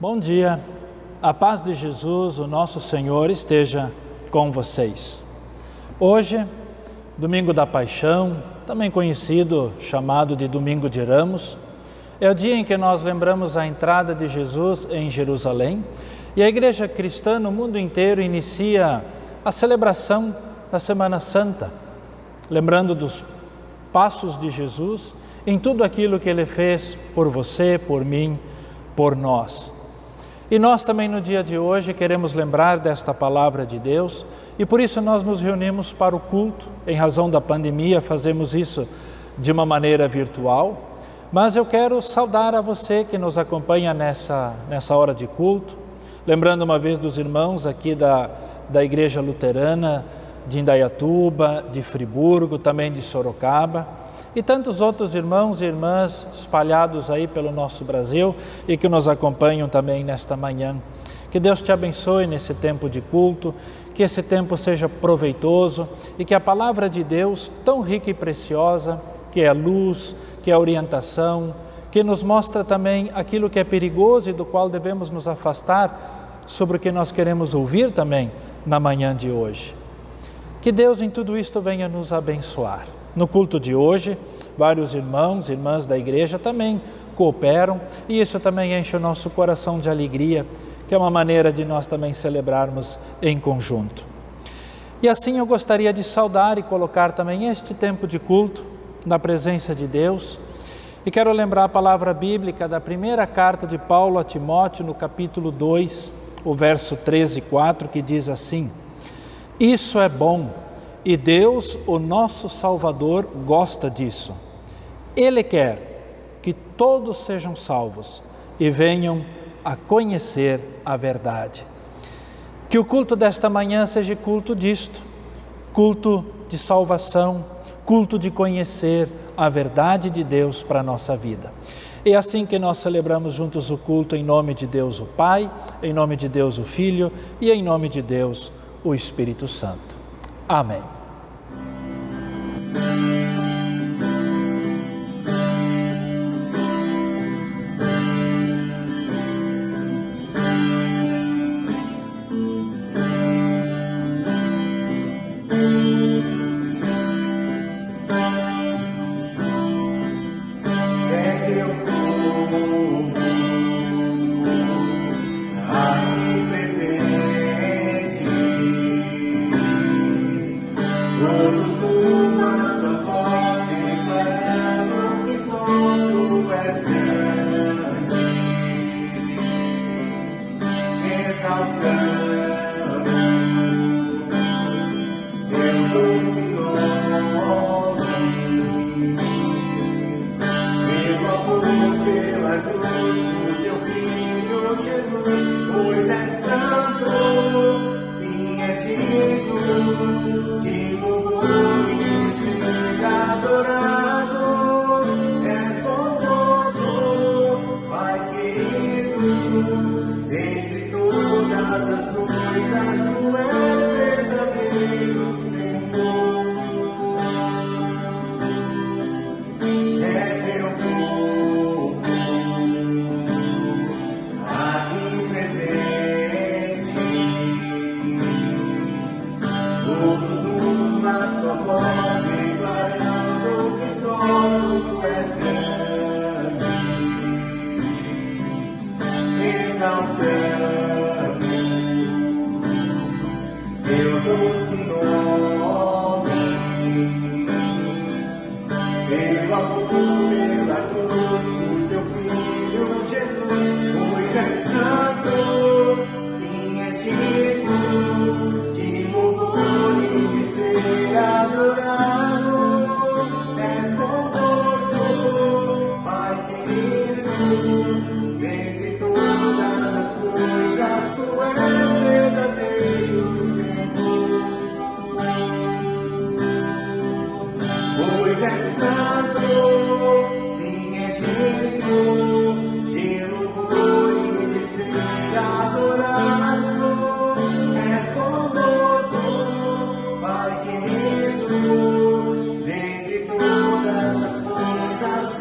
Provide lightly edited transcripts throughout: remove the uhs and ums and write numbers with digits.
Bom dia, a paz de Jesus, o nosso Senhor, esteja com vocês. Hoje, domingo da Paixão, também conhecido, chamado de Domingo de Ramos, é o dia em que nós lembramos a entrada de Jesus em Jerusalém e a Igreja Cristã no mundo inteiro inicia a celebração da Semana Santa, lembrando dos passos de Jesus em tudo aquilo que Ele fez por você, por mim, por nós. E nós também no dia de hoje queremos lembrar desta palavra de Deus e por isso nós nos reunimos para o culto. Em razão da pandemia fazemos isso de uma maneira virtual, mas eu quero saudar a você que nos acompanha nessa hora de culto, lembrando uma vez dos irmãos aqui da Igreja Luterana de Indaiatuba, de Friburgo, também de Sorocaba, e tantos outros irmãos e irmãs espalhados aí pelo nosso Brasil e que nos acompanham também nesta manhã. Que Deus te abençoe nesse tempo de culto, que esse tempo seja proveitoso e que a palavra de Deus, tão rica e preciosa, que é a luz, que é a orientação, que nos mostra também aquilo que é perigoso e do qual devemos nos afastar, sobre o que nós queremos ouvir também na manhã de hoje. Que Deus em tudo isto venha nos abençoar. No culto de hoje, vários irmãos e irmãs da igreja também cooperam e isso também enche o nosso coração de alegria, que é uma maneira de nós também celebrarmos em conjunto. E assim eu gostaria de saudar e colocar também este tempo de culto na presença de Deus e quero lembrar a palavra bíblica da primeira carta de Paulo a Timóteo no capítulo 2, o verso 13 e 4, que diz assim: isso é bom e Deus, o nosso Salvador, gosta disso. Ele quer que todos sejam salvos e venham a conhecer a verdade. Que o culto desta manhã seja culto disto, culto de salvação, culto de conhecer a verdade de Deus para a nossa vida. É assim que nós celebramos juntos o culto em nome de Deus o Pai, em nome de Deus o Filho e em nome de Deus o Espírito Santo. Amém.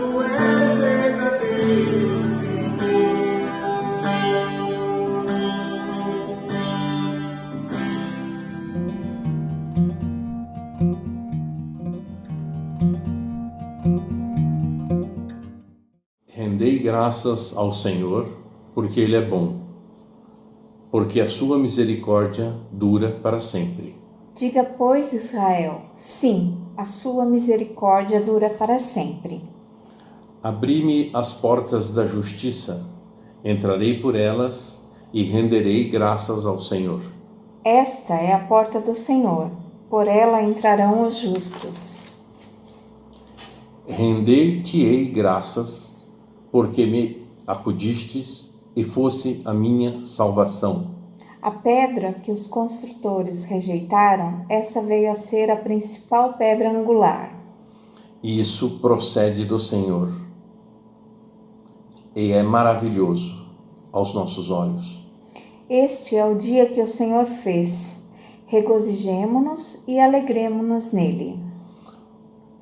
Tu és verdadeiro, Senhor. Rendei graças ao Senhor, porque Ele é bom, porque a sua misericórdia dura para sempre. Diga, pois, Israel, sim, a sua misericórdia dura para sempre. Abri-me as portas da justiça, entrarei por elas e renderei graças ao Senhor. Esta é a porta do Senhor, por ela entrarão os justos. Render-te-ei graças, porque me acudistes e fosse a minha salvação. A pedra que os construtores rejeitaram, essa veio a ser a principal pedra angular. Isso procede do Senhor e é maravilhoso aos nossos olhos. Este é o dia que o Senhor fez. Regozijemo-nos e alegremo-nos nele.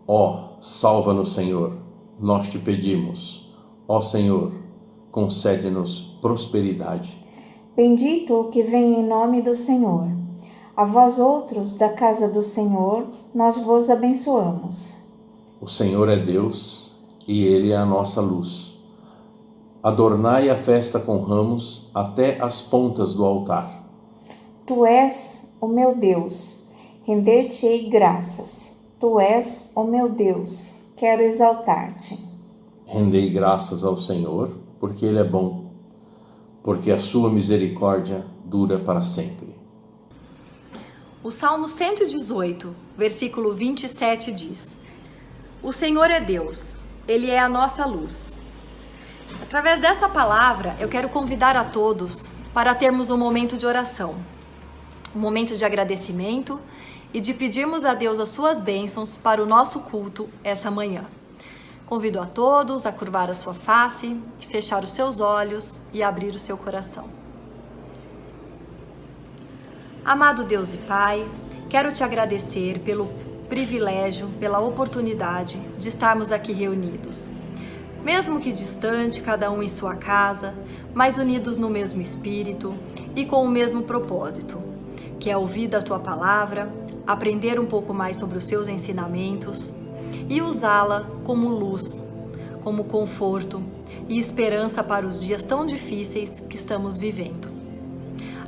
Ó, salva-nos, Senhor, nós te pedimos. Ó Senhor, concede-nos prosperidade. Bendito o que vem em nome do Senhor. A vós outros da casa do Senhor, nós vos abençoamos. O Senhor é Deus e Ele é a nossa luz. Adornai a festa com ramos até as pontas do altar. Tu és o meu Deus, render-te-ei graças. Tu és o meu Deus, quero exaltar-te. Rendei graças ao Senhor, porque Ele é bom, porque a sua misericórdia dura para sempre. O Salmo 118, versículo 27 diz: O Senhor é Deus, Ele é a nossa luz. Através dessa palavra, eu quero convidar a todos para termos um momento de oração, um momento de agradecimento e de pedirmos a Deus as suas bênçãos para o nosso culto essa manhã. Convido a todos a curvar a sua face, fechar os seus olhos e abrir o seu coração. Amado Deus e Pai, quero te agradecer pelo privilégio, pela oportunidade de estarmos aqui reunidos. Mesmo que distante, cada um em sua casa, mas unidos no mesmo espírito e com o mesmo propósito, que é ouvir da tua palavra, aprender um pouco mais sobre os seus ensinamentos e usá-la como luz, como conforto e esperança para os dias tão difíceis que estamos vivendo.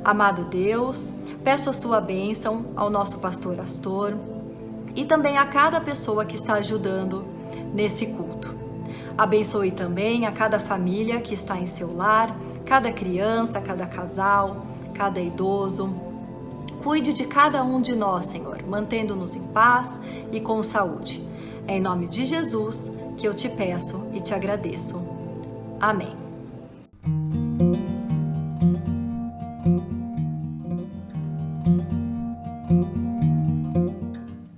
Amado Deus, peço a sua bênção ao nosso pastor Astor e também a cada pessoa que está ajudando nesse culto. Abençoe também a cada família que está em seu lar, cada criança, cada casal, cada idoso. Cuide de cada um de nós, Senhor, mantendo-nos em paz e com saúde. É em nome de Jesus que eu te peço e te agradeço. Amém.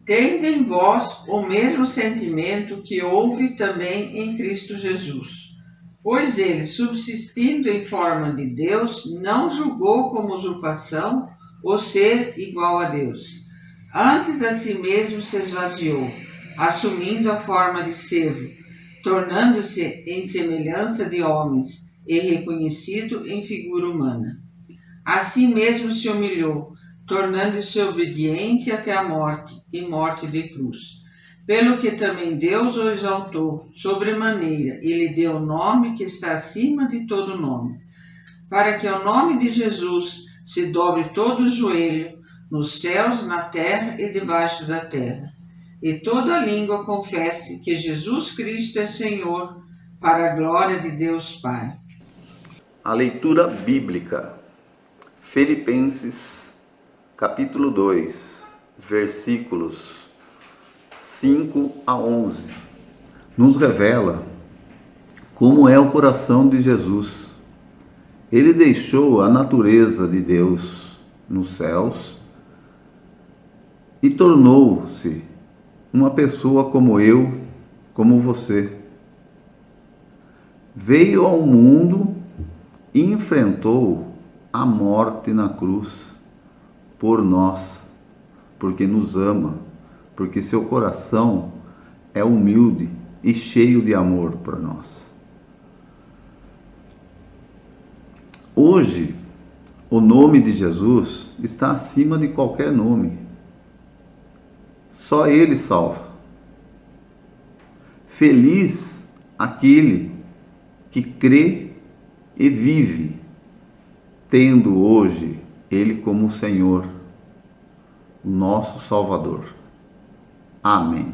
Tende em vós o mesmo sentimento que houve também em Cristo Jesus. Pois ele, subsistindo em forma de Deus, não julgou como usurpação o ser igual a Deus. Antes a si mesmo se esvaziou, assumindo a forma de servo, tornando-se em semelhança de homens e reconhecido em figura humana. A si mesmo se humilhou, tornando-se obediente até a morte, e morte de cruz. Pelo que também Deus o exaltou sobremaneira, e lhe deu o nome que está acima de todo nome, para que ao nome de Jesus se dobre todo o joelho, nos céus, na terra e debaixo da terra, e toda língua confesse que Jesus Cristo é Senhor, para a glória de Deus Pai. A leitura bíblica, Filipenses capítulo 2, versículos 5 a 11, nos revela como é o coração de Jesus. Ele deixou a natureza de Deus nos céus e tornou-se uma pessoa como eu, como você. Veio ao mundo e enfrentou a morte na cruz por nós, porque nos ama, porque seu coração é humilde e cheio de amor por nós. Hoje, o nome de Jesus está acima de qualquer nome. Só Ele salva. Feliz aquele que crê e vive, tendo hoje Ele como Senhor, o nosso Salvador. Amém.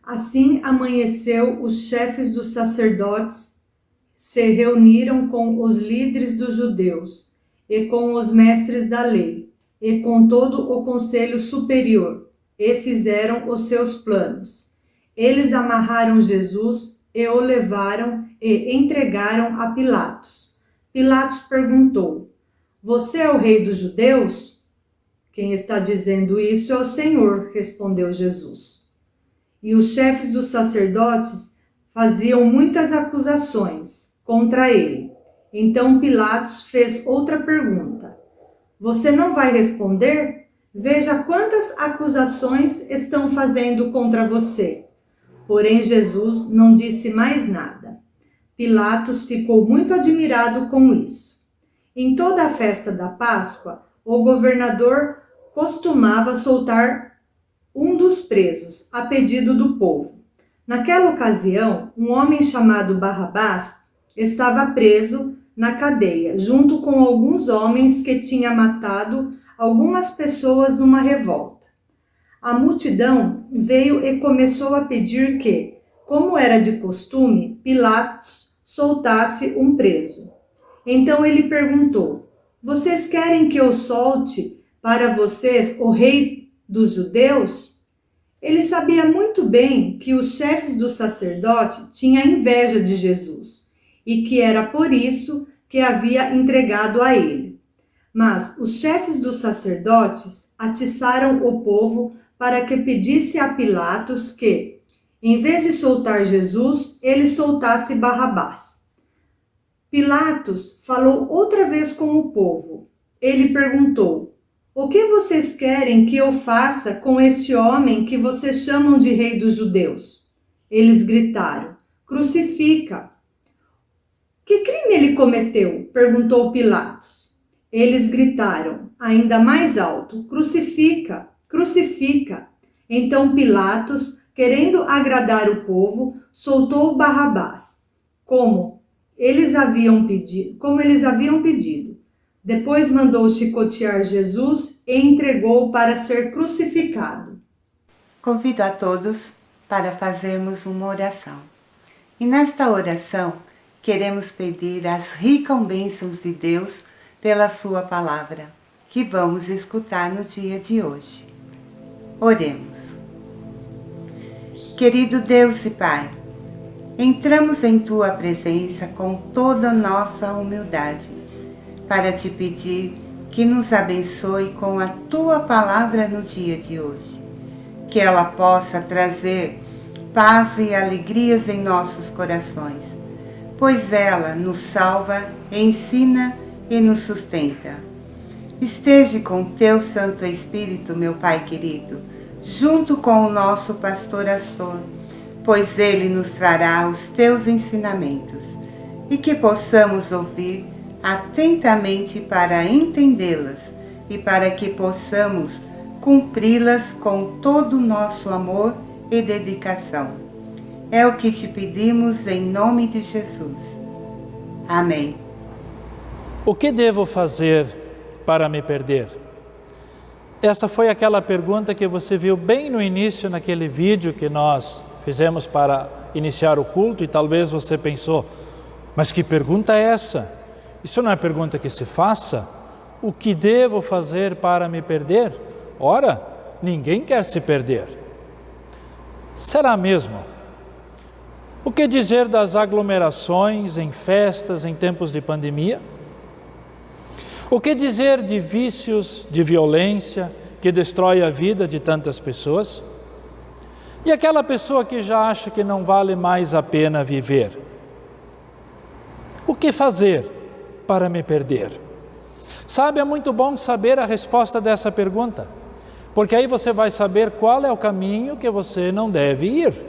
Assim amanheceu, os chefes dos sacerdotes se reuniram com os líderes dos judeus e com os mestres da lei e com todo o conselho superior e fizeram os seus planos. Eles amarraram Jesus e o levaram e entregaram a Pilatos. Pilatos perguntou: "Você é o rei dos judeus?" "Quem está dizendo isso é o Senhor", respondeu Jesus. E os chefes dos sacerdotes faziam muitas acusações contra ele. Então Pilatos fez outra pergunta: "Você não vai responder? Veja quantas acusações estão fazendo contra você." Porém Jesus não disse mais nada. Pilatos ficou muito admirado com isso. Em toda a festa da Páscoa, o governador costumava soltar um dos presos, a pedido do povo. Naquela ocasião, um homem chamado Barrabás estava preso na cadeia, junto com alguns homens que tinham matado algumas pessoas numa revolta. A multidão veio e começou a pedir que, como era de costume, Pilatos soltasse um preso. Então ele perguntou: "Vocês querem que eu solte para vocês o rei dos judeus?" Ele sabia muito bem que os chefes do sacerdote tinham inveja de Jesus e que era por isso que havia entregado a ele. Mas os chefes dos sacerdotes atiçaram o povo para que pedisse a Pilatos que, em vez de soltar Jesus, ele soltasse Barrabás. Pilatos falou outra vez com o povo. Ele perguntou: "O que vocês querem que eu faça com este homem que vocês chamam de rei dos judeus?" Eles gritaram: "Crucifica!" "Que crime ele cometeu?" perguntou Pilatos. Eles gritaram ainda mais alto: "Crucifica! Crucifica!" Então Pilatos, querendo agradar o povo, soltou Barrabás, como eles haviam pedido. Depois mandou chicotear Jesus e entregou para ser crucificado. Convido a todos para fazermos uma oração. E nesta oração, queremos pedir as ricas bênçãos de Deus pela sua palavra, que vamos escutar no dia de hoje. Oremos. Querido Deus e Pai, entramos em Tua presença com toda a nossa humildade para Te pedir que nos abençoe com a Tua palavra no dia de hoje, que ela possa trazer paz e alegrias em nossos corações, pois ela nos salva, ensina e nos sustenta. Esteja com Teu Santo Espírito, meu Pai querido, junto com o nosso pastor Astor, pois ele nos trará os Teus ensinamentos, e que possamos ouvir atentamente para entendê-las e para que possamos cumpri-las com todo o nosso amor e dedicação. É o que te pedimos em nome de Jesus. Amém. O que devo fazer para me perder? Essa foi aquela pergunta que você viu bem no início naquele vídeo que nós fizemos para iniciar o culto, e talvez você pensou, mas que pergunta é essa? Isso não é pergunta que se faça? O que devo fazer para me perder? Ora, ninguém quer se perder. Será mesmo? O que dizer das aglomerações em festas em tempos de pandemia? O que dizer de vícios, de violência que destrói a vida de tantas pessoas? E aquela pessoa que já acha que não vale mais a pena viver? O que fazer para me perder? Sabe, é muito bom saber a resposta dessa pergunta, porque aí você vai saber qual é o caminho que você não deve ir.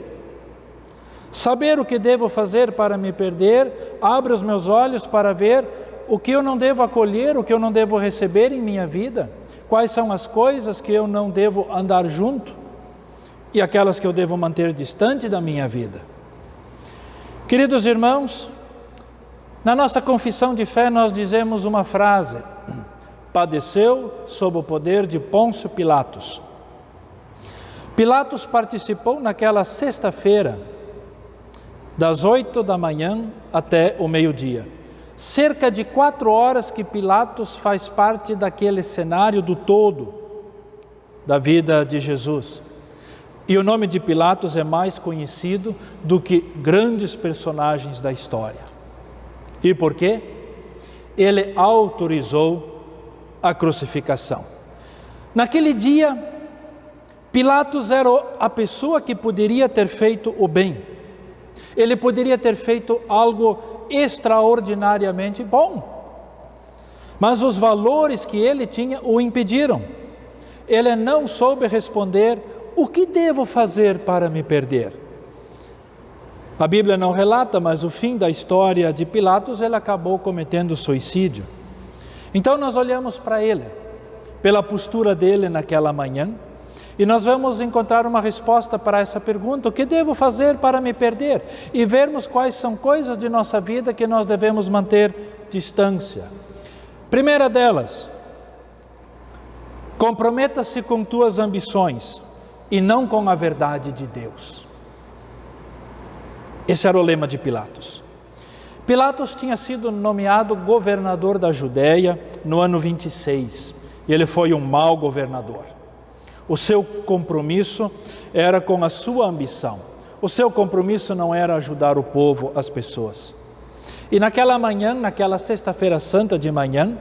Saber o que devo fazer para me perder abre os meus olhos para ver o que eu não devo acolher, o que eu não devo receber em minha vida, quais são as coisas que eu não devo andar junto e aquelas que eu devo manter distante da minha vida. Queridos irmãos, na nossa confissão de fé nós dizemos uma frase: padeceu sob o poder de Pôncio Pilatos. Pilatos participou naquela sexta-feira, das 8 da manhã até o meio-dia. Cerca de 4 horas que Pilatos faz parte daquele cenário do todo da vida de Jesus. E o nome de Pilatos é mais conhecido do que grandes personagens da história. E por quê? Ele autorizou a crucificação. Naquele dia, Pilatos era a pessoa que poderia ter feito o bem. Ele poderia ter feito algo extraordinariamente bom. Mas os valores que ele tinha o impediram. Ele não soube responder: o que devo fazer para me perder? A Bíblia não relata, mas o fim da história de Pilatos, ele acabou cometendo suicídio. Então nós olhamos para ele, pela postura dele naquela manhã, e nós vamos encontrar uma resposta para essa pergunta: o que devo fazer para me perder? E vermos quais são coisas de nossa vida que nós devemos manter distância. Primeira delas, comprometa-se com tuas ambições e não com a verdade de Deus. Esse era o lema de Pilatos. Pilatos tinha sido nomeado governador da Judéia no ano 26, e ele foi um mau governador. O seu compromisso era com a sua ambição. O seu compromisso não era ajudar o povo, as pessoas. E naquela manhã, naquela sexta-feira santa de manhã,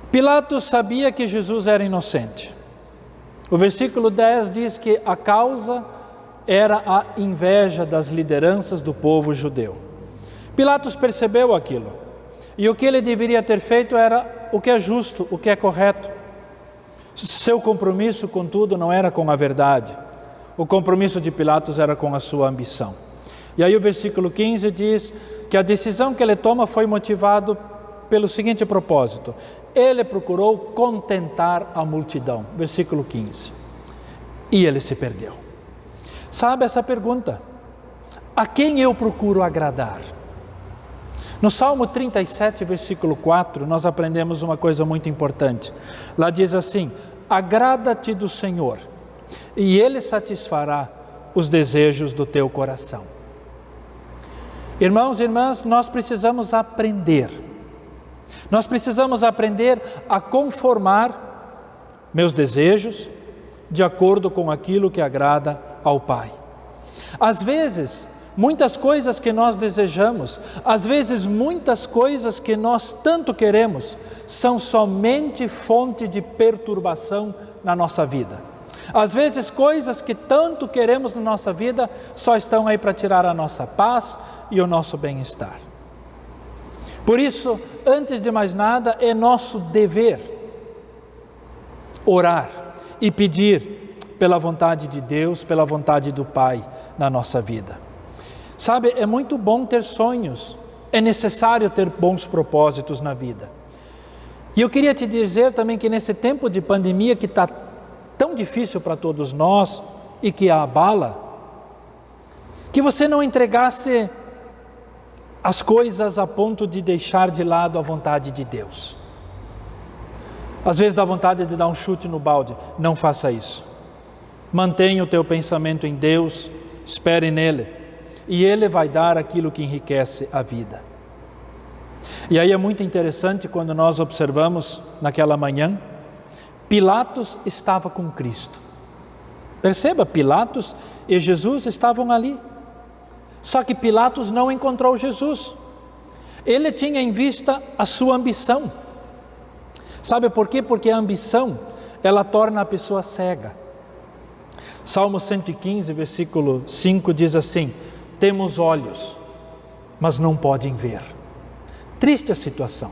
Pilatos sabia que Jesus era inocente. O versículo 10 diz que a causa era a inveja das lideranças do povo judeu. Pilatos percebeu aquilo, e o que ele deveria ter feito era o que é justo, o que é correto. Seu compromisso, contudo, não era com a verdade. O compromisso de Pilatos era com a sua ambição. E aí o versículo 15 diz que a decisão que ele toma foi motivado pelo seguinte propósito: ele procurou contentar a multidão. Versículo 15. E ele se perdeu. Sabe essa pergunta? A quem eu procuro agradar? No Salmo 37, versículo 4, nós aprendemos uma coisa muito importante. Lá diz assim: agrada-te do Senhor, e Ele satisfará os desejos do teu coração. Irmãos e irmãs, nós precisamos aprender. Nós precisamos aprender a conformar meus desejos, de acordo com aquilo que agrada ao Pai. Às vezes, muitas coisas que nós desejamos, às vezes muitas coisas que nós tanto queremos, são somente fonte de perturbação na nossa vida. Às vezes coisas que tanto queremos na nossa vida só estão aí para tirar a nossa paz e o nosso bem-estar. Por isso, antes de mais nada, é nosso dever orar e pedir pela vontade de Deus, pela vontade do Pai na nossa vida. Sabe, é muito bom ter sonhos, é necessário ter bons propósitos na vida. E eu queria te dizer também que nesse tempo de pandemia que está tão difícil para todos nós e que a abala, que você não entregasse as coisas a ponto de deixar de lado a vontade de Deus. Às vezes dá vontade de dar um chute no balde, não faça isso. Mantenha o teu pensamento em Deus, espere nele, e Ele vai dar aquilo que enriquece a vida. E aí é muito interessante quando nós observamos naquela manhã, Pilatos estava com Cristo. Perceba, Pilatos e Jesus estavam ali. Só que Pilatos não encontrou Jesus. Ele tinha em vista a sua ambição. Sabe por quê? Porque a ambição, ela torna a pessoa cega. Salmo 115, versículo 5 diz assim: temos olhos, mas não podem ver. Triste a situação.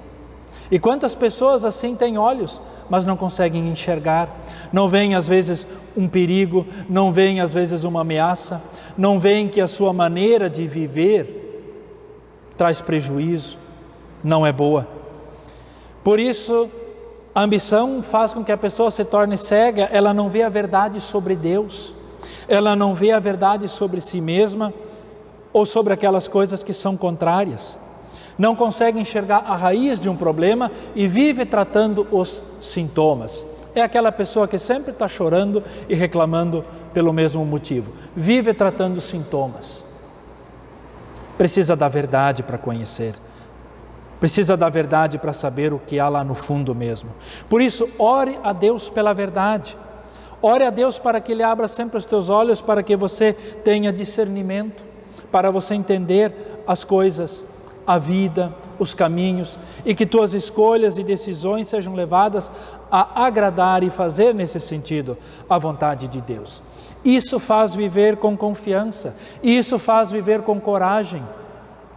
E quantas pessoas assim têm olhos, mas não conseguem enxergar, não veem às vezes um perigo, não veem às vezes uma ameaça, não veem que a sua maneira de viver traz prejuízo, não é boa. Por isso, a ambição faz com que a pessoa se torne cega, ela não vê a verdade sobre Deus, ela não vê a verdade sobre si mesma, ou sobre aquelas coisas que são contrárias. Não consegue enxergar a raiz de um problema e vive tratando os sintomas. É aquela pessoa que sempre está chorando e reclamando pelo mesmo motivo. Vive tratando os sintomas. Precisa da verdade para conhecer. Precisa da verdade para saber o que há lá no fundo mesmo. Por isso, ore a Deus pela verdade. Ore a Deus para que Ele abra sempre os teus olhos, para que você tenha discernimento, para você entender as coisas, a vida, os caminhos, e que tuas escolhas e decisões sejam levadas a agradar e fazer nesse sentido a vontade de Deus. Isso faz viver com confiança, isso faz viver com coragem,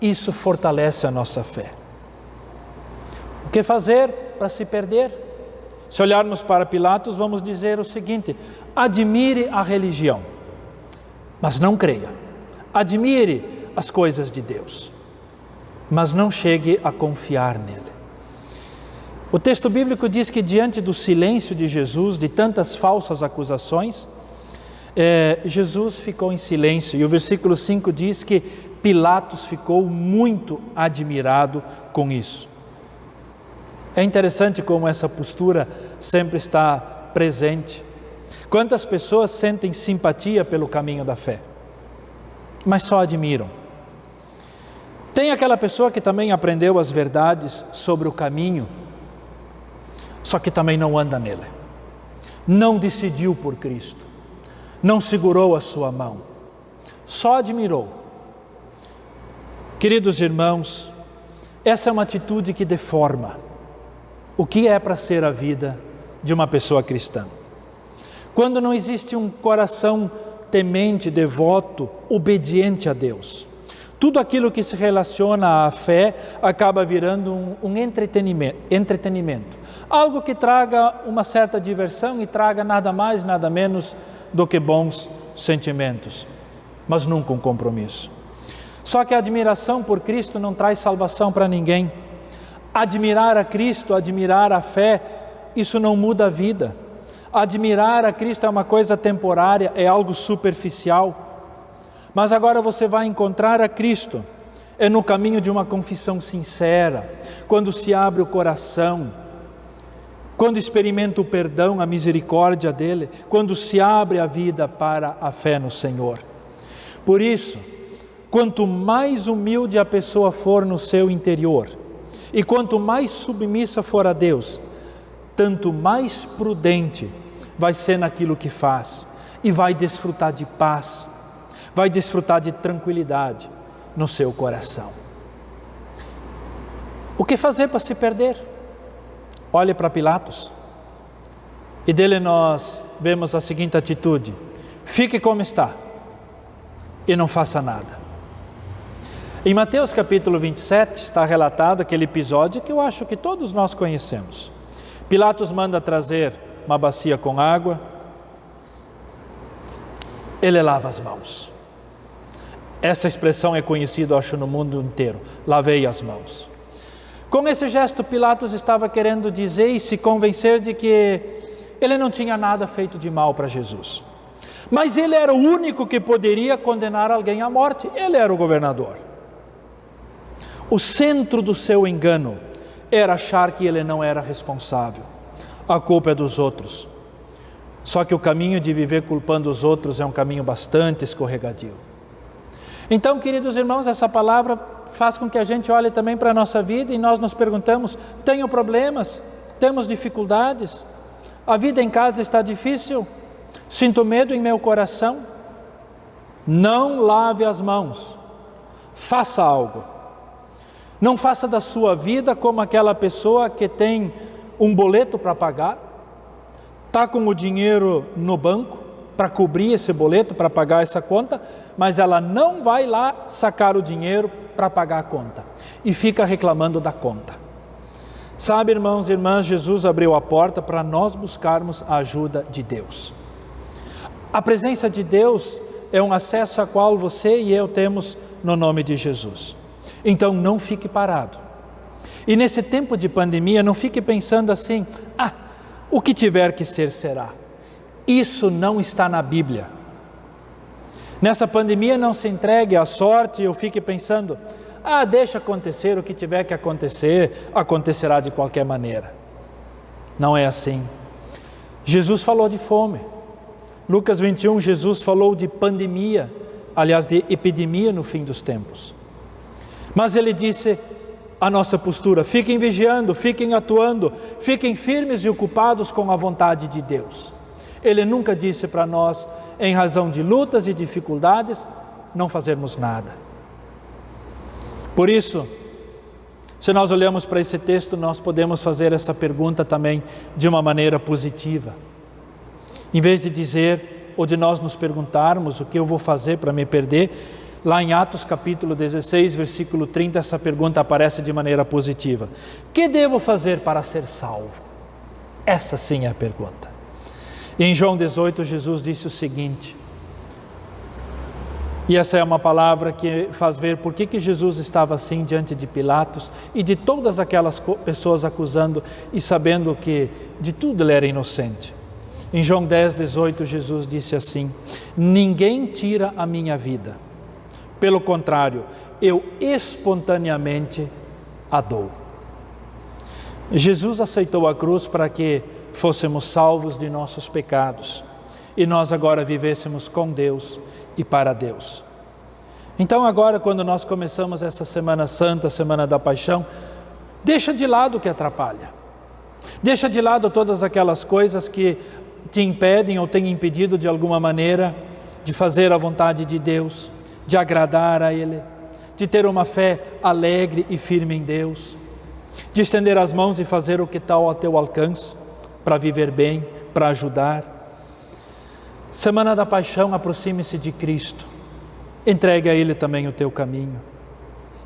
isso fortalece a nossa fé. O que fazer para se perder? Se olharmos para Pilatos, vamos dizer o seguinte: admire a religião, mas não creia. Admire as coisas de Deus, mas não chegue a confiar nele. O texto bíblico diz que diante do silêncio de Jesus, de tantas falsas acusações, Jesus ficou em silêncio. E o versículo 5 diz que Pilatos ficou muito admirado com isso. É interessante como essa postura sempre está presente. Quantas pessoas sentem simpatia pelo caminho da fé, mas só admiram. Tem aquela pessoa que também aprendeu as verdades sobre o caminho, só que também não anda nele. Não decidiu por Cristo, não segurou a sua mão, só admirou. Queridos irmãos, essa é uma atitude que deforma o que é para ser a vida de uma pessoa cristã. Quando não existe um coração temente, devoto, obediente a Deus, tudo aquilo que se relaciona à fé acaba virando um entretenimento. Algo que traga uma certa diversão e traga nada mais, nada menos do que bons sentimentos, mas nunca um compromisso. Só que a admiração por Cristo não traz salvação para ninguém. Admirar a Cristo, admirar a fé, isso não muda a vida. Admirar a Cristo é uma coisa temporária, é algo superficial. Mas agora você vai encontrar a Cristo, é no caminho de uma confissão sincera, quando se abre o coração, quando experimenta o perdão, a misericórdia dele, quando se abre a vida para a fé no Senhor. Por isso, quanto mais humilde a pessoa for no seu interior, e quanto mais submissa for a Deus, tanto mais prudente vai ser naquilo que faz e vai desfrutar de paz, vai desfrutar de tranquilidade no seu coração. O que fazer para se perder? Olhe para Pilatos e dele nós vemos a seguinte atitude: fique como está e não faça nada. Em Mateus capítulo 27 está relatado aquele episódio que eu acho que todos nós conhecemos. Pilatos manda trazer uma bacia com água, ele lava as mãos. Essa expressão é conhecida, eu acho, no mundo inteiro: lavei as mãos. Com esse gesto, Pilatos estava querendo dizer e se convencer de que ele não tinha nada feito de mal para Jesus. Mas ele era o único que poderia condenar alguém à morte, ele era o governador. O centro do seu engano era achar que ele não era responsável. A culpa é dos outros. Só que o caminho de viver culpando os outros é um caminho bastante escorregadio. Então, queridos irmãos, essa palavra faz com que a gente olhe também para a nossa vida e nós nos perguntamos: tenho problemas? Temos dificuldades? A vida em casa está difícil? Sinto medo em meu coração? Não lave as mãos. Faça algo. Não faça da sua vida como aquela pessoa que tem um boleto para pagar, está com o dinheiro no banco para cobrir esse boleto, para pagar essa conta, mas ela não vai lá sacar o dinheiro para pagar a conta e fica reclamando da conta. Sabe, irmãos e irmãs, Jesus abriu a porta para nós buscarmos a ajuda de Deus. A presença de Deus é um acesso a qual você e eu temos no nome de Jesus. Então não fique parado. E nesse tempo de pandemia, não fique pensando assim: o que tiver que ser, será. Isso não está na Bíblia. Nessa pandemia não se entregue à sorte ou fique pensando: deixa acontecer o que tiver que acontecer, acontecerá de qualquer maneira. Não é assim. Jesus falou de fome. Lucas 21, Jesus falou de pandemia, aliás, de epidemia no fim dos tempos. Mas ele disse a nossa postura: fiquem vigiando, fiquem atuando, fiquem firmes e ocupados com a vontade de Deus. Ele nunca disse para nós, em razão de lutas e dificuldades, não fazermos nada. Por isso, se nós olhamos para esse texto, nós podemos fazer essa pergunta também de uma maneira positiva. Em vez de dizer, ou de nós nos perguntarmos o que eu vou fazer para me perder, lá em Atos capítulo 16, versículo 30, essa pergunta aparece de maneira positiva: que devo fazer para ser salvo? Essa sim é a pergunta. E em João 18, Jesus disse o seguinte, e essa é uma palavra que faz ver por que Jesus estava assim diante de Pilatos e de todas aquelas pessoas acusando e sabendo que de tudo ele era inocente. Em João 10, 18, Jesus disse assim: ninguém tira a minha vida, pelo contrário, eu espontaneamente a dou. Jesus aceitou a cruz para que fôssemos salvos de nossos pecados e nós agora vivêssemos com Deus e para Deus. Então agora, quando nós começamos essa Semana Santa, Semana da Paixão, deixa de lado o que atrapalha, deixa de lado todas aquelas coisas que te impedem ou têm impedido de alguma maneira de fazer a vontade de Deus, de agradar a Ele, de ter uma fé alegre e firme em Deus, de estender as mãos e fazer o que está ao teu alcance, para viver bem, para ajudar. Semana da Paixão, aproxime-se de Cristo, entregue a Ele também o teu caminho,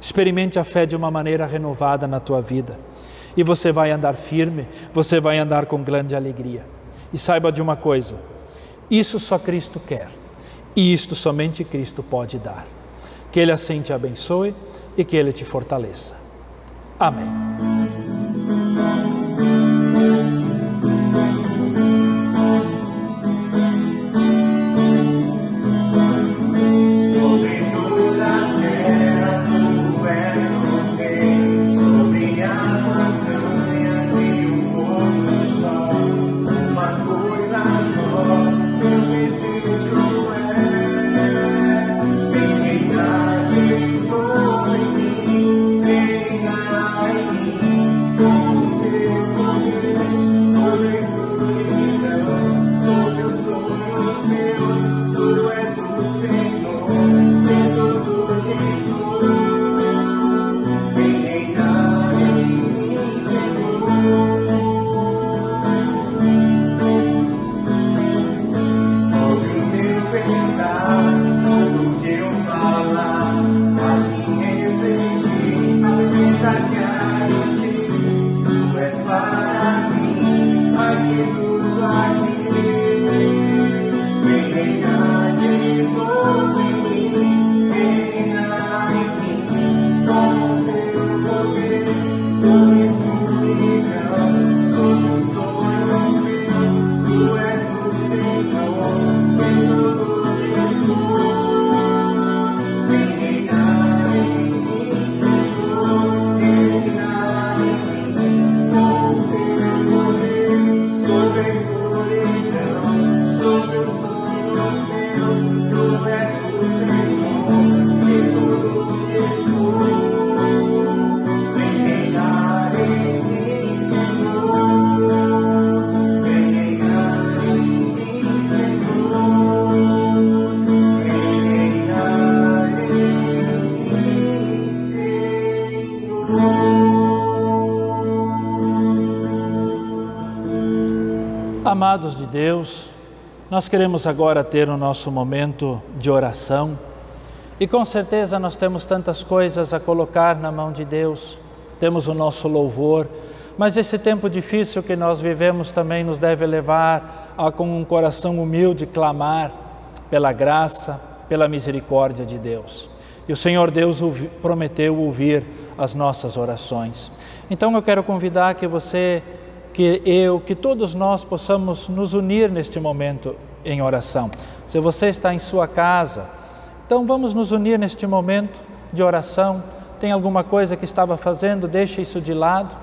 experimente a fé de uma maneira renovada na tua vida, e você vai andar firme, você vai andar com grande alegria. E saiba de uma coisa, isso só Cristo quer, e isto somente Cristo pode dar. Que Ele assim te abençoe e que Ele te fortaleça. Amém. Reina em mim. Amados de Deus, nós queremos agora ter o nosso momento de oração e com certeza nós temos tantas coisas a colocar na mão de Deus, temos o nosso louvor, mas esse tempo difícil que nós vivemos também nos deve levar a, com um coração humilde, clamar pela graça, pela misericórdia de Deus. E o Senhor Deus prometeu ouvir as nossas orações. Então eu quero convidar que você, que todos nós possamos nos unir neste momento em oração. Se você está em sua casa, então vamos nos unir neste momento de oração. Tem alguma coisa que estava fazendo, deixe isso de lado.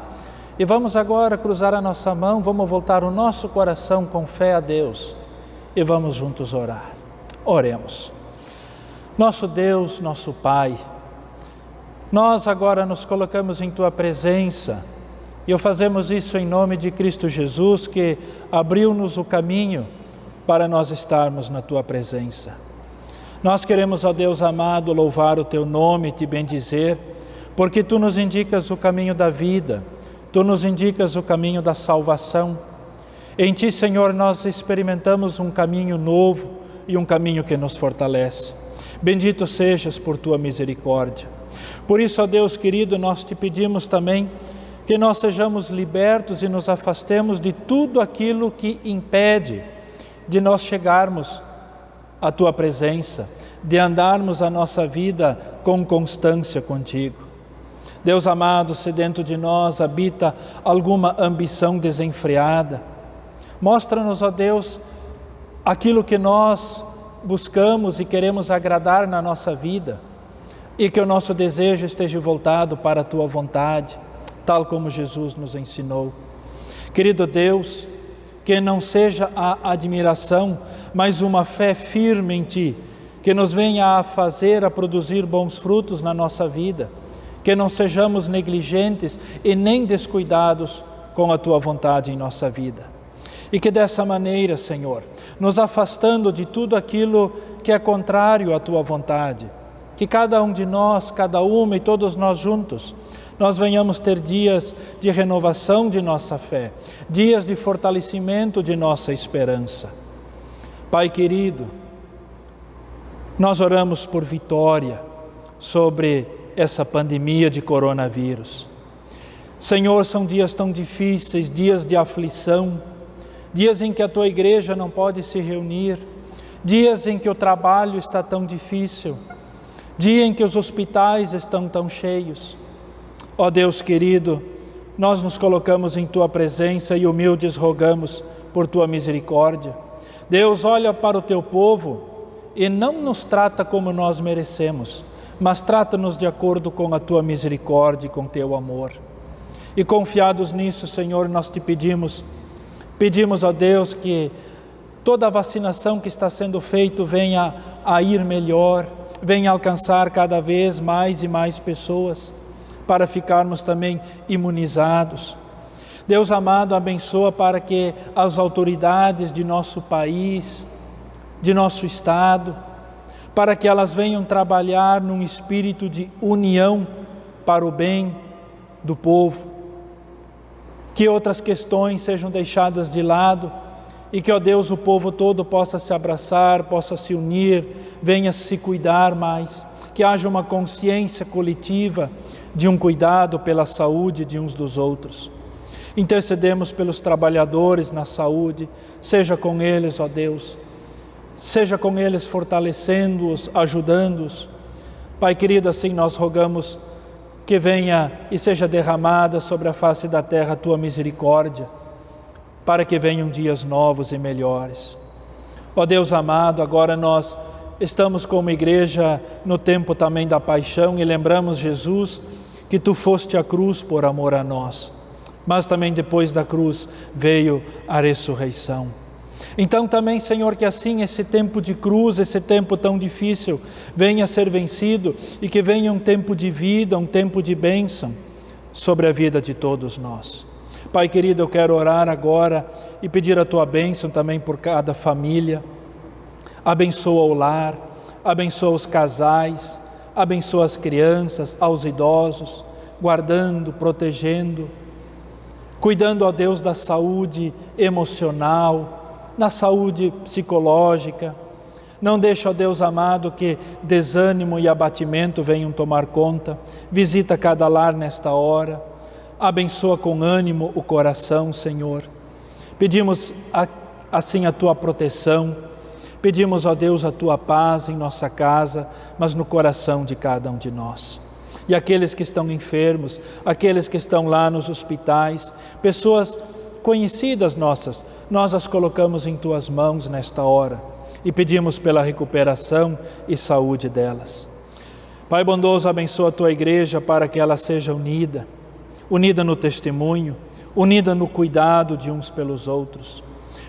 E vamos agora cruzar a nossa mão, vamos voltar o nosso coração com fé a Deus e vamos juntos orar. Oremos. Nosso Deus, nosso Pai, nós agora nos colocamos em Tua presença e fazemos isso em nome de Cristo Jesus, que abriu-nos o caminho para nós estarmos na Tua presença. Nós queremos, ó Deus amado, louvar o Teu nome e Te bendizer, porque Tu nos indicas o caminho da vida, Tu nos indicas o caminho da salvação. Em Ti, Senhor, nós experimentamos um caminho novo e um caminho que nos fortalece. Bendito sejas por Tua misericórdia. Por isso, ó Deus querido, nós Te pedimos também que nós sejamos libertos e nos afastemos de tudo aquilo que impede de nós chegarmos à Tua presença, de andarmos a nossa vida com constância contigo. Deus amado, se dentro de nós habita alguma ambição desenfreada, mostra-nos, ó Deus, aquilo que nós buscamos e queremos agradar na nossa vida e que o nosso desejo esteja voltado para a Tua vontade, tal como Jesus nos ensinou. Querido Deus, que não seja a admiração, mas uma fé firme em Ti, que nos venha a fazer, a produzir bons frutos na nossa vida, que não sejamos negligentes e nem descuidados com a Tua vontade em nossa vida. E que dessa maneira, Senhor, nos afastando de tudo aquilo que é contrário à Tua vontade, que cada um de nós, cada uma e todos nós juntos, nós venhamos ter dias de renovação de nossa fé, dias de fortalecimento de nossa esperança. Pai querido, nós oramos por vitória sobre essa pandemia de coronavírus. Senhor, são dias tão difíceis, dias de aflição, dias em que a Tua igreja não pode se reunir, dias em que o trabalho está tão difícil, dia em que os hospitais estão tão cheios. Ó Deus querido, nós nos colocamos em Tua presença e humildes rogamos por Tua misericórdia. Deus, olha para o Teu povo e não nos trata como nós merecemos, mas trata-nos de acordo com a Tua misericórdia e com Teu amor. E confiados nisso, Senhor, nós Te pedimos, ó Deus, que toda a vacinação que está sendo feita venha a ir melhor, venha alcançar cada vez mais e mais pessoas, para ficarmos também imunizados. Deus amado, abençoa para que as autoridades de nosso país, de nosso estado, para que elas venham trabalhar num espírito de união para o bem do povo, que outras questões sejam deixadas de lado e que, ó Deus, o povo todo possa se abraçar, possa se unir, venha se cuidar mais, que haja uma consciência coletiva de um cuidado pela saúde de uns dos outros. Intercedemos pelos trabalhadores na saúde, seja com eles, ó Deus, seja com eles fortalecendo-os, ajudando-os. Pai querido, assim nós rogamos que venha e seja derramada sobre a face da terra a Tua misericórdia, para que venham dias novos e melhores. Ó Deus amado, agora nós estamos como igreja no tempo também da paixão e lembramos, Jesus, que Tu foste à cruz por amor a nós, mas também depois da cruz veio a ressurreição. Então também, Senhor, que assim esse tempo de cruz, esse tempo tão difícil, venha a ser vencido e que venha um tempo de vida, um tempo de bênção sobre a vida de todos nós. Pai querido, eu quero orar agora e pedir a Tua bênção também por cada família. Abençoa o lar, abençoa os casais, abençoa as crianças, aos idosos, guardando, protegendo. cuidando, ó Deus, da saúde emocional, da saúde psicológica. Não deixa, ó Deus amado, que desânimo e abatimento venham tomar conta. Visita cada lar nesta hora. Abençoa com ânimo o coração, Senhor. Pedimos assim a Tua proteção. Pedimos, ó Deus, a Tua paz em nossa casa, mas no coração de cada um de nós. E aqueles que estão enfermos, aqueles que estão lá nos hospitais, pessoas conhecidas nossas, nós as colocamos em Tuas mãos nesta hora e pedimos pela recuperação e saúde delas. Pai bondoso, abençoa a Tua igreja para que ela seja unida no testemunho, unida no cuidado de uns pelos outros.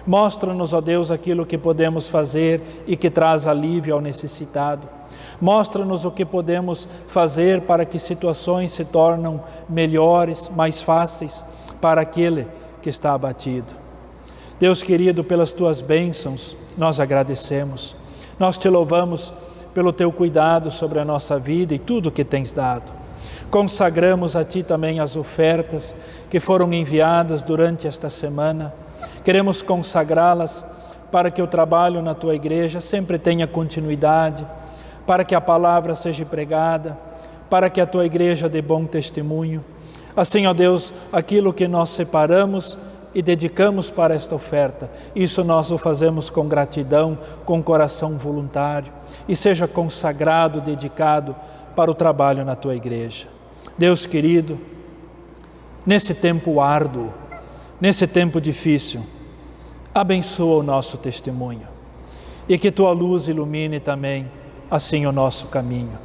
Mostra-nos, ó Deus, aquilo que podemos fazer e que traz alívio ao necessitado. Mostra-nos o que podemos fazer para que situações se tornem melhores, mais fáceis para aquele que está abatido. Deus querido, pelas Tuas bênçãos, nós agradecemos. Nós Te louvamos pelo Teu cuidado sobre a nossa vida e tudo que Tens dado. Consagramos a Ti também as ofertas que foram enviadas durante esta semana. Queremos consagrá-las para que o trabalho na Tua igreja sempre tenha continuidade, para que a palavra seja pregada, para que a Tua igreja dê bom testemunho. Assim, ó Deus, aquilo que nós separamos e dedicamos para esta oferta, isso nós o fazemos com gratidão, com coração voluntário, e seja consagrado, dedicado para o trabalho na Tua igreja. Deus querido, nesse tempo árduo, nesse tempo difícil, abençoa o nosso testemunho e que Tua luz ilumine também assim o nosso caminho.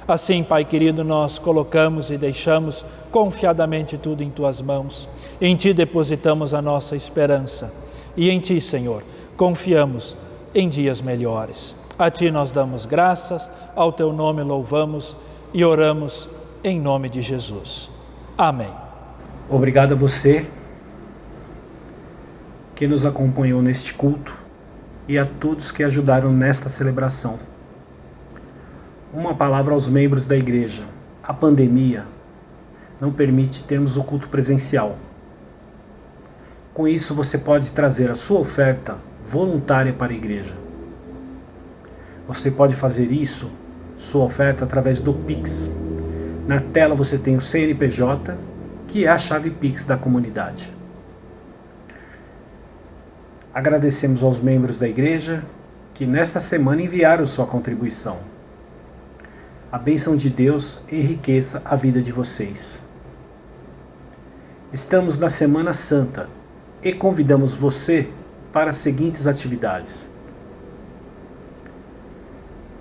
Assim, Pai querido, nós colocamos e deixamos confiadamente tudo em Tuas mãos. Em Ti depositamos a nossa esperança e em Ti, Senhor, confiamos em dias melhores. A Ti nós damos graças, ao Teu nome louvamos e oramos em nome de Jesus. Amém. Obrigado a você que nos acompanhou neste culto e a todos que ajudaram nesta celebração. Uma palavra aos membros da igreja. A pandemia não permite termos o culto presencial. Com isso, você pode trazer a sua oferta voluntária para a igreja. Você pode fazer isso, sua oferta, através do Pix. Na tela você tem o CNPJ, que é a chave Pix da comunidade. Agradecemos aos membros da igreja que nesta semana enviaram sua contribuição. A bênção de Deus enriqueça a vida de vocês. Estamos na Semana Santa e convidamos você para as seguintes atividades.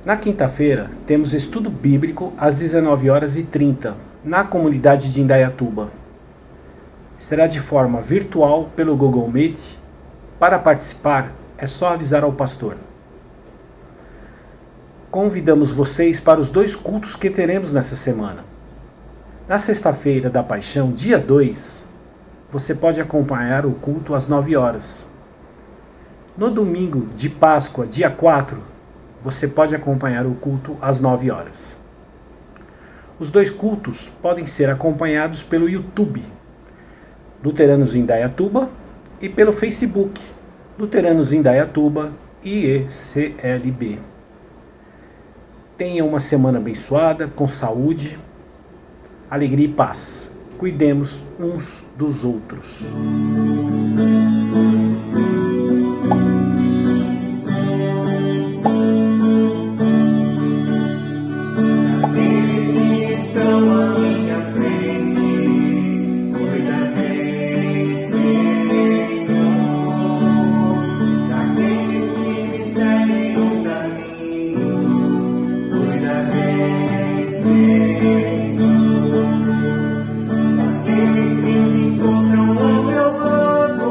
Na quinta-feira, temos estudo bíblico às 19h30 na comunidade de Indaiatuba. Será de forma virtual pelo Google Meet. Para participar, é só avisar ao pastor. Convidamos vocês para os 2 cultos que teremos nessa semana. Na sexta-feira da Paixão, dia 2, você pode acompanhar o culto às 9h. No domingo de Páscoa, dia 4, você pode acompanhar o culto às 9h. Os 2 cultos podem ser acompanhados pelo YouTube, Luteranos Indaiatuba, e pelo Facebook, Luteranos Indaiatuba IECLB. Tenha uma semana abençoada, com saúde, alegria e paz. Cuidemos uns dos outros. Aqueles que estão à minha frente, cuida bem, Senhor. Daqueles que me seguem no caminho, cuida bem, Senhor. Daqueles que se encontram ao meu lado,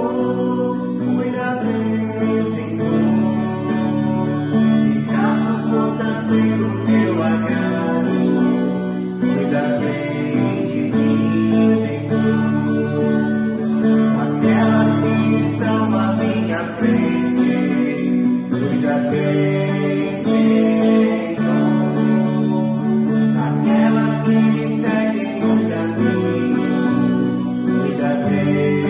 cuida bem, Senhor. E caso for também do teu agrado, cuida bem de mim, Senhor. Aquelas que estão à minha frente, cuida bem, Senhor. Aquelas que me seguem no caminho, cuida bem.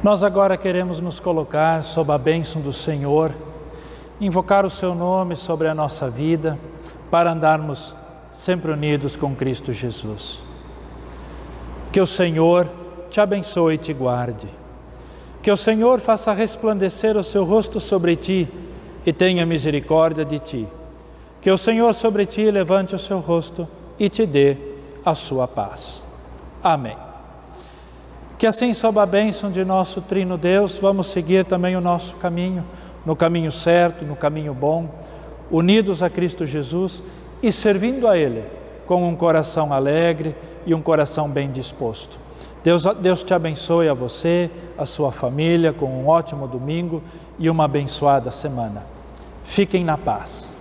Nós agora queremos nos colocar sob a bênção do Senhor, invocar o seu nome sobre a nossa vida, para andarmos sempre unidos com Cristo Jesus. Que o Senhor te abençoe e te guarde. Que o Senhor faça resplandecer o seu rosto sobre ti e tenha misericórdia de ti. Que o Senhor sobre ti levante o seu rosto e te dê a sua paz. Amém. Que assim, sob a bênção de nosso Trino Deus, vamos seguir também o nosso caminho, no caminho certo, no caminho bom, unidos a Cristo Jesus e servindo a Ele com um coração alegre e um coração bem disposto. Deus te abençoe a você, a sua família, com um ótimo domingo e uma abençoada semana. Fiquem na paz.